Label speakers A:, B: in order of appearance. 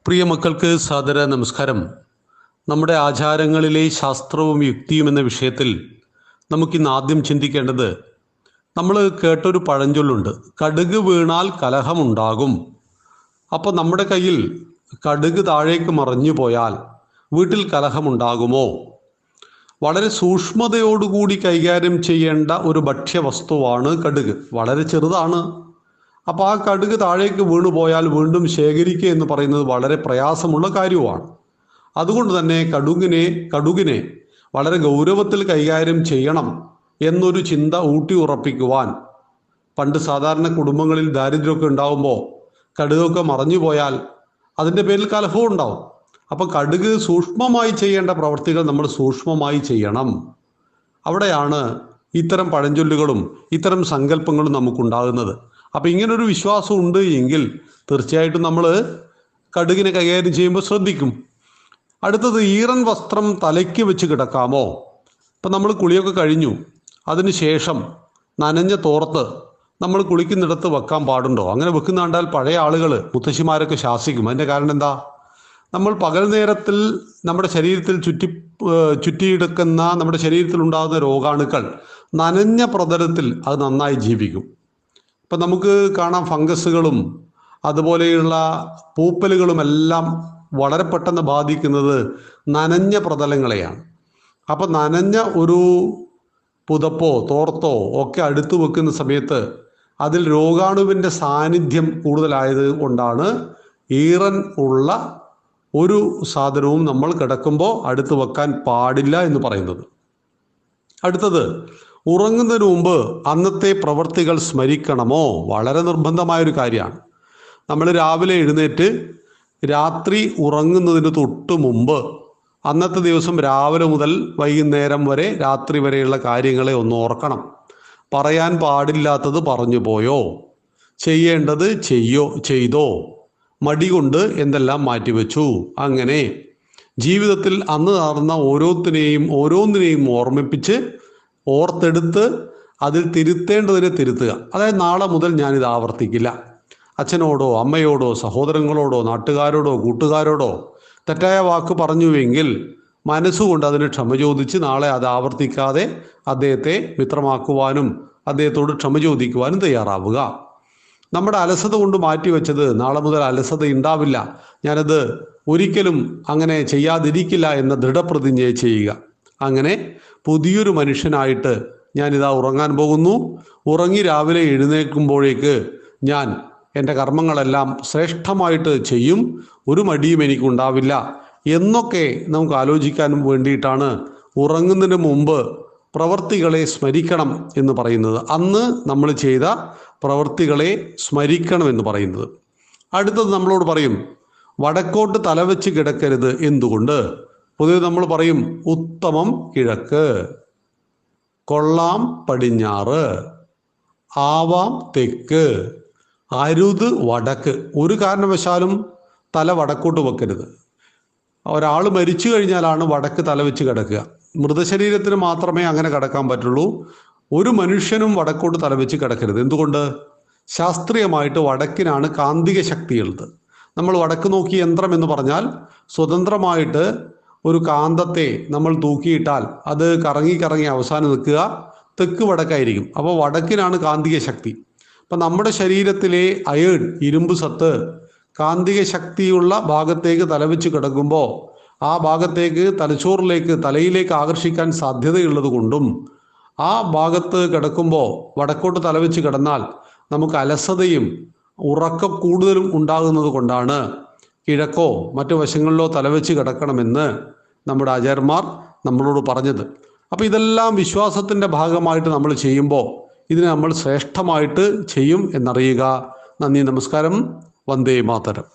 A: പ്രിയ മക്കൾക്ക് സാദര നമസ്കാരം. നമ്മുടെ ആചാരങ്ങളിലെ ശാസ്ത്രവും യുക്തിയും എന്ന വിഷയത്തിൽ നമുക്കിന്ന് ആദ്യം ചിന്തിക്കേണ്ടത്, നമ്മൾ കേട്ടൊരു പഴഞ്ചൊല്ലുണ്ട്, കടുക് വീണാൽ കലഹമുണ്ടാകും. അപ്പോൾ നമ്മുടെ കയ്യിൽ കടുക് താഴേക്ക് മറിഞ്ഞു പോയാൽ വീട്ടിൽ കലഹമുണ്ടാകുമോ? വളരെ സൂക്ഷ്മതയോടുകൂടി കൈകാര്യം ചെയ്യേണ്ട ഒരു ഭക്ഷ്യവസ്തുവാണ് കടുക്. വളരെ ചെറുതാണ്. അപ്പോൾ ആ കടുക് താഴേക്ക് വീണു പോയാൽ വീണ്ടും ശേഖരിക്കുക എന്ന് പറയുന്നത് വളരെ പ്രയാസമുള്ള കാര്യവുമാണ്. അതുകൊണ്ട് തന്നെ കടുകിനെ വളരെ ഗൗരവത്തിൽ കൈകാര്യം ചെയ്യണം എന്നൊരു ചിന്ത ഊട്ടി ഉറപ്പിക്കുവാൻ, പണ്ട് സാധാരണ കുടുംബങ്ങളിൽ ദാരിദ്ര്യമൊക്കെ ഉണ്ടാകുമ്പോൾ കടുകൊക്കെ മറഞ്ഞു പോയാൽ അതിൻ്റെ പേരിൽ കലഹവും ഉണ്ടാവും. അപ്പോൾ കടുക് സൂക്ഷ്മമായി ചെയ്യേണ്ട പ്രവൃത്തികൾ നമ്മൾ സൂക്ഷ്മമായി ചെയ്യണം. അവിടെയാണ് ഇത്തരം പഴഞ്ചൊല്ലുകളും ഇത്തരം സങ്കല്പങ്ങളും നമുക്കുണ്ടാകുന്നത്. അപ്പം ഇങ്ങനൊരു വിശ്വാസം ഉണ്ട് എങ്കിൽ തീർച്ചയായിട്ടും നമ്മൾ കടുകിനെ കൈകാര്യം ചെയ്യുമ്പോൾ ശ്രദ്ധിക്കും. അടുത്തത്, ഈറൻ വസ്ത്രം തലയ്ക്ക് വെച്ച് കിടക്കാമോ? ഇപ്പം നമ്മൾ കുളിയൊക്കെ കഴിഞ്ഞു, അതിന് ശേഷം നനഞ്ഞ തോർത്ത് നമ്മൾ കുളിക്കുന്നിടത്ത് വെക്കാൻ പാടുണ്ടോ? അങ്ങനെ വെക്കുന്ന കണ്ടാൽ പഴയ ആളുകൾ, മുത്തശ്ശിമാരൊക്കെ ശാസിക്കും. അതിൻ്റെ കാരണം എന്താ? നമ്മൾ പകൽ നേരത്തിൽ നമ്മുടെ ശരീരത്തിൽ ചുറ്റിയെടുക്കുന്ന നമ്മുടെ ശരീരത്തിൽ ഉണ്ടാകുന്ന രോഗാണുക്കൾ നനഞ്ഞ പ്രതലത്തിൽ അത് നന്നായി ജീവിക്കും. ഇപ്പം നമുക്ക് കാണാം, ഫംഗസുകളും അതുപോലെയുള്ള പൂപ്പലുകളും എല്ലാം വളരെ പെട്ടെന്ന് ബാധിക്കുന്നത് നനഞ്ഞ പ്രതലങ്ങളെയാണ്. അപ്പം നനഞ്ഞ ഒരു പുതപ്പോ തോർത്തോ ഒക്കെ അടുത്ത് വെക്കുന്ന സമയത്ത് അതിൽ രോഗാണുവിൻ്റെ സാന്നിധ്യം കൂടുതലായത് കൊണ്ടാണ് ഈറൻ ഉള്ള ഒരു സാധനവും നമ്മൾ കിടക്കുമ്പോൾ അടുത്ത് വെക്കാൻ പാടില്ല എന്ന് പറയുന്നത്. അടുത്തത്, ഉറങ്ങുന്നതിന് മുമ്പ് അന്നത്തെ പ്രവൃത്തികൾ സ്മരിക്കണമോ? വളരെ നിർബന്ധമായൊരു കാര്യമാണ്. നമ്മൾ രാവിലെ എഴുന്നേറ്റ് രാത്രി ഉറങ്ങുന്നതിന് തൊട്ട് മുമ്പ് അന്നത്തെ ദിവസം രാവിലെ മുതൽ വൈകുന്നേരം വരെ, രാത്രി വരെയുള്ള കാര്യങ്ങളെ ഒന്ന് ഓർക്കണം. പറയാൻ പാടില്ലാത്തത് പറഞ്ഞു പോയോ? ചെയ്യേണ്ടത് ചെയ്തോ? മടി കൊണ്ട് എന്തെല്ലാം മാറ്റിവെച്ചു? അങ്ങനെ ജീവിതത്തിൽ അന്ന് നടന്ന ഓരോന്നിനെയും ഓർമ്മിപ്പിച്ച് ഓർത്തെടുത്ത് അതിൽ തിരുത്തേണ്ടതിനെ തിരുത്തുക. അതായത് നാളെ മുതൽ ഞാനിത് ആവർത്തിക്കില്ല. അച്ഛനോടോ അമ്മയോടോ സഹോദരങ്ങളോടോ നാട്ടുകാരോടോ കൂട്ടുകാരോടോ തെറ്റായ വാക്ക് പറഞ്ഞുവെങ്കിൽ മനസ്സുകൊണ്ട് അതിന് ക്ഷമ ചോദിച്ച് നാളെ അത് ആവർത്തിക്കാതെ അദ്ദേഹത്തെ മിത്രമാക്കുവാനും അദ്ദേഹത്തോട് ക്ഷമ ചോദിക്കുവാനും തയ്യാറാവുക. നമ്മുടെ അലസത കൊണ്ട് മാറ്റിവെച്ചത് നാളെ മുതൽ അലസത ഉണ്ടാവില്ല, ഞാനത് ഒരിക്കലും അങ്ങനെ ചെയ്യാതിരിക്കില്ല എന്ന ദൃഢപ്രതിജ്ഞ ചെയ്യുക. അങ്ങനെ പുതിയൊരു മനുഷ്യനായിട്ട് ഞാനിതാ ഉറങ്ങാൻ പോകുന്നു. ഉറങ്ങി രാവിലെ എഴുന്നേൽക്കുമ്പോഴേക്ക് ഞാൻ എൻ്റെ കർമ്മങ്ങളെല്ലാം ശ്രേഷ്ഠമായിട്ട് ചെയ്യും, ഒരു മടിയും എനിക്കുണ്ടാവില്ല എന്നൊക്കെ നമുക്ക് ആലോചിക്കാനും വേണ്ടിയിട്ടാണ് ഉറങ്ങുന്നതിന് മുമ്പ് പ്രവർത്തികളെ സ്മരിക്കണം എന്ന് പറയുന്നത്. അന്ന് നമ്മൾ ചെയ്ത പ്രവർത്തികളെ സ്മരിക്കണം എന്ന് പറയുന്നത്. അടുത്തത് നമ്മളോട് പറയും, വടക്കോട്ട് തലവെച്ച് കിടക്കരുത്. എന്തുകൊണ്ട്? പൊതുവെ നമ്മൾ പറയും, ഉത്തമം കിഴക്ക്, കൊള്ളാം പടിഞ്ഞാറ്, ആവാം തെക്ക്, അരുത് വടക്ക്. ഒരു കാരണവശാലും തല വടക്കോട്ട് വെക്കരുത്. ഒരാൾ മരിച്ചു കഴിഞ്ഞാലാണ് വടക്ക് തലവെച്ച് കിടക്കുക. മൃതശരീരത്തിന് മാത്രമേ അങ്ങനെ കിടക്കാൻ പറ്റുള്ളൂ. ഒരു മനുഷ്യനും വടക്കോട്ട് തലവെച്ച് കിടക്കരുത്. എന്തുകൊണ്ട്? ശാസ്ത്രീയമായിട്ട് വടക്കിനാണ് കാന്തിക ശക്തിയുള്ളത്. നമ്മൾ വടക്ക് നോക്കി യന്ത്രം എന്ന് പറഞ്ഞാൽ, സ്വതന്ത്രമായിട്ട് ഒരു കാന്തത്തെ നമ്മൾ തൂക്കിയിട്ടാൽ അത് കറങ്ങി കറങ്ങി അവസാനം നിൽക്കുക തെക്ക് വടക്കായിരിക്കും. അപ്പോൾ വടക്കിനാണ് കാന്തിക ശക്തി. അപ്പം നമ്മുടെ ശരീരത്തിലെ അയേൺ, ഇരുമ്പ് സത്ത് കാന്തിക ശക്തിയുള്ള ഭാഗത്തേക്ക് തലവെച്ച് കിടക്കുമ്പോൾ ആ ഭാഗത്തേക്ക് തലയിലേക്ക് ആകർഷിക്കാൻ സാധ്യതയുള്ളത് കൊണ്ടും ആ ഭാഗത്ത് കിടക്കുമ്പോൾ വടക്കോട്ട് തലവെച്ച് കിടന്നാൽ നമുക്ക് അലസതയും ഉറക്കം കൂടുതലും ഉണ്ടാകുന്നത് കൊണ്ടാണ് കിഴക്കോ മറ്റു വശങ്ങളിലോ തലവെച്ച് കിടക്കണമെന്ന് നമ്മുടെ ആചാര്യന്മാർ നമ്മളോട് പറഞ്ഞത്. അപ്പോൾ ഇതെല്ലാം വിശ്വാസത്തിൻ്റെ ഭാഗമായിട്ട് നമ്മൾ ചെയ്യുമ്പോൾ ഇതിനെ നമ്മൾ ശ്രേഷ്ഠമായിട്ട് ചെയ്യും എന്നറിയുക. നന്ദി, നമസ്കാരം. വന്ദേ മാതരം.